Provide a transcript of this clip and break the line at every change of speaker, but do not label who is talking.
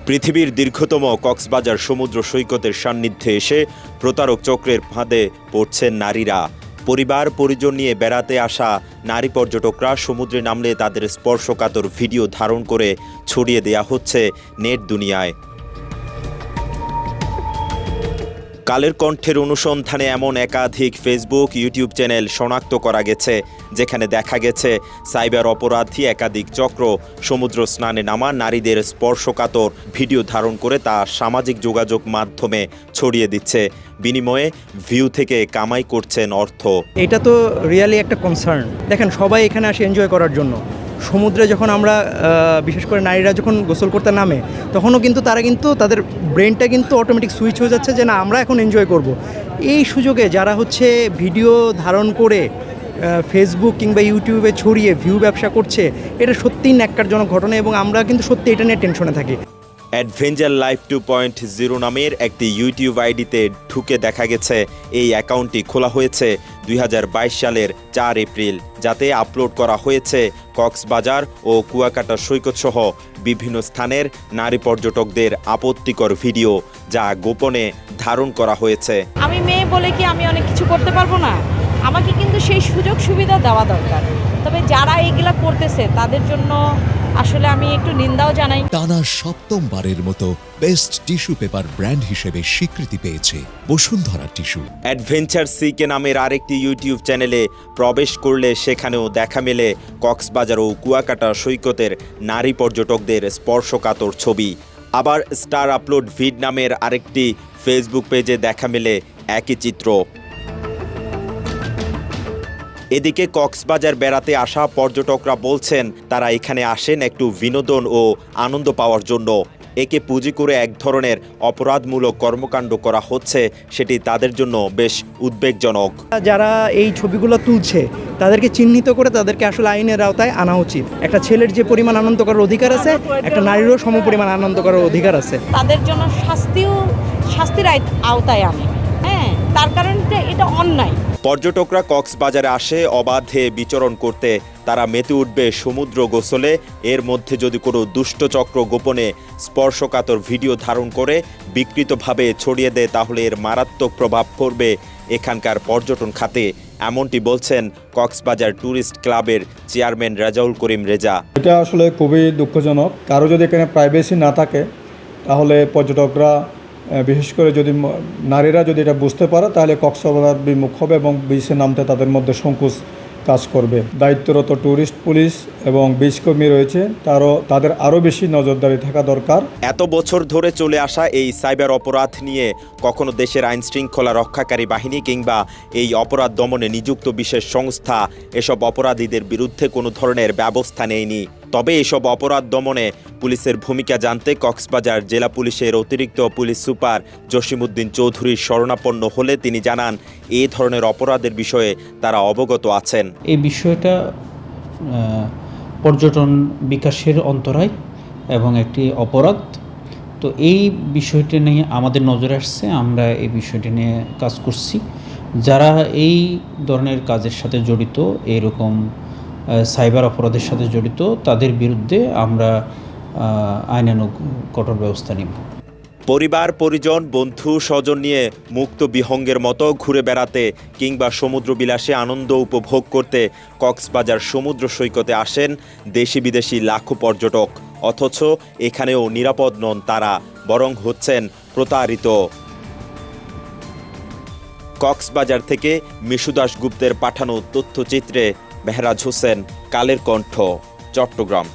পৃথিবীর দীর্ঘতম কক্সবাজার সমুদ্র সৈকতের সান্নিধ্যে এসে প্রতারক চক্রের ফাঁদে পড়ছেন নারীরা। পরিবার পরিজন নিয়ে বেড়াতে আসা নারী পর্যটকরা সমুদ্রে নামলে তাদের স্পর্শকাতর ভিডিও ধারণ করে ছড়িয়ে দেয়া হচ্ছে নেট দুনিয়ায়। কালের কণ্ঠের অনুসন্ধানে এমন একাধিক ফেসবুক, ইউটিউব চ্যানেল শনাক্ত করা গেছে, যেখানে দেখা গেছে সাইবার অপরাধী একাধিক চক্র সমুদ্র স্নানে নামা নারীদের স্পর্শকাতর ভিডিও ধারণ করে তা সামাজিক যোগাযোগ মাধ্যমে ছড়িয়ে দিচ্ছে। বিনিময়ে ভিউ থেকে কামাই করছেন অর্থ।
এটা তো রিয়ালি একটা কনসার্ন। দেখেন, সবাই এখানে আসে এনজয় করার জন্য। সমুদ্রে যখন আমরা বিশেষ করে নারীরা যখন গোসল করতে নামে, তখনও কিন্তু তারা তাদের ব্রেনটা অটোমেটিক সুইচ হয়ে যাচ্ছে যে না, আমরা এখন এনজয় করব। এই সুযোগে যারা ভিডিও ধারণ করে ফেসবুক কিংবা ইউটিউবে ছড়িয়ে ভিউ ব্যবসা করছে, এটা সত্যিই ন্যাক্কারজনক ঘটনা এবং আমরা কিন্তু সত্যি এটা নিয়ে টেনশনে থাকি।
অ্যাডভেঞ্চার লাইফ 2.0 নামের একটি ইউটিউব আইডিতে ঢুকে দেখা গেছে এই অ্যাকাউন্টটি খোলা হয়েছে 2022 সালের 4 এপ্রিল, যাতে আপলোড করা হয়েছে কক্সবাজার ও কুয়াকাটা সৈকতসহ বিভিন্ন স্থানের নারী পর্যটকদের আপত্তিকর ভিডিও, যা গোপনে ধারণ করা হয়েছে।
আমি মেয়ে বলে কি আমি অনেক কিছু করতে পারবো না? আমাকে কিন্তু সেই সুযোগ সুবিধা দেওয়া দরকার। তবে যারা এগুলা করতেছে তাদের জন্য আসলে আমি একটু নিন্দাও জানাই।
টানা সপ্তমবারের মতো বেস্ট টিস্যু পেপার ব্র্যান্ড হিসেবে স্বীকৃতি পেয়েছে বসুন্ধরা টিস্যু।
অ্যাডভেঞ্চার সিকে নামের আরেকটি ইউটিউব চ্যানেলে প্রবেশ করলে সেখানেও দেখা মেলে কক্সবাজার ও কুয়াকাটা সৈকতের নারী পর্যটকদের স্পর্শকাতর ছবি। আবার স্টার আপলোড ভিড নামের আরেকটি ফেসবুক পেজে দেখা মেলে একই চিত্র। এদিকে কক্সবাজার বেড়াতে আসা পর্যটকরা বলছেন তারা এখানে আসেন একটু বিনোদন ও আনন্দ পাওয়ার জন্য। একে পুঁজি করে এক ধরনের অপরাধমূলক কর্মকাণ্ড করা হচ্ছে, সেটি তাদের জন্য বেশ উদ্বেগজনক।
যারা এই ছবিগুলো তুলছে তাদেরকে চিহ্নিত করে তাদেরকে আসলে আইনের আওতায় আনা উচিত। একটা ছেলের যে পরিমাণ আনন্দ করার অধিকার আছে, একটা নারীরও সম পরিমাণ আনন্দ করার অধিকার আছে।
তাদের জন্য শাস্তির আওতায় আনে। হ্যাঁ, তার কারণে এটা অন্যায়।
পর্যটকরা কক্সবাজারে আসে অবাধে বিচরণ করতে, তারা মেতে উঠবে সমুদ্র গোসলে। এর মধ্যে যদি কোনো দুষ্টচক্র গোপনে স্পর্শকাতর ভিডিও ধারণ করে বিকৃতভাবে ছড়িয়ে দেয়, তাহলে এর মারাত্মক প্রভাব পড়বে এখানকার পর্যটন খাতে, এমনটি বলছেন কক্সবাজার ট্যুরিস্ট ক্লাবের চেয়ারম্যান রেজাউল করিম রেজা।
এটা আসলে খুবই দুঃখজনক। কারো যদি এখানে প্রাইভেসি না থাকে, তাহলে পর্যটকরা বিশেষ করে যদি নারীরা যদি এটা বুঝতে পারে, তাহলে কক্সবাজার বিমুখ হবে এবং বিচে নামতে তাদের মধ্যে সংকোচ কাজ করবে। দায়িত্বরত ট্যুরিস্ট পুলিশ এবং বিচ কর্মী রয়েছে, তাদের আরও বেশি নজরদারি থাকা দরকার।
এত বছর ধরে চলে আসা এই সাইবার অপরাধ নিয়ে কখনো দেশের আইন শৃঙ্খলা রক্ষাকারী বাহিনী কিংবা এই অপরাধ দমনে নিযুক্ত বিশেষ সংস্থা এসব অপরাধীদের বিরুদ্ধে কোনো ধরনের ব্যবস্থা নেয়নি। তবে এসব অপরাধ দমনে পুলিশের ভূমিকা জানতে কক্সবাজার জেলা পুলিশের অতিরিক্ত পুলিশ সুপার জসিমউদ্দিন চৌধুরীর শরণাপন্ন হলে তিনি জানান, এই ধরনের অপরাধের বিষয়ে তারা অবগত আছেন।
এই বিষয়টা পর্যটন বিকাশের অন্তরায় এবং একটি অপরাধ। তো এই বিষয়টি নিয়ে আমাদের নজরে আসছে, আমরা এই বিষয়টি নিয়ে কাজ করছি। যারা এই ধরনের কাজের সাথে জড়িত, এইরকম সাইবার অপরাধের সাথে জড়িত, তাদের বিরুদ্ধে আমরা আইনানুগ কঠোর ব্যবস্থা নিব।
পরিবার পরিজন, বন্ধু স্বজন নিয়ে মুক্ত বিহঙ্গের মতো ঘুরে বেড়াতে কিংবা সমুদ্র বিলাসে আনন্দ উপভোগ করতে কক্সবাজার সমুদ্র সৈকতে আসেন দেশি বিদেশি লাখো পর্যটক। অথচ এখানেও নিরাপদ নন তারা, বরং হচ্ছেন প্রতারিত। কক্সবাজার থেকে মিশু দাশগুপ্তের পাঠানো তথ্যচিত্রে মেহরাজ হোসেন, কালের কণ্ঠ, চট্টগ্রাম।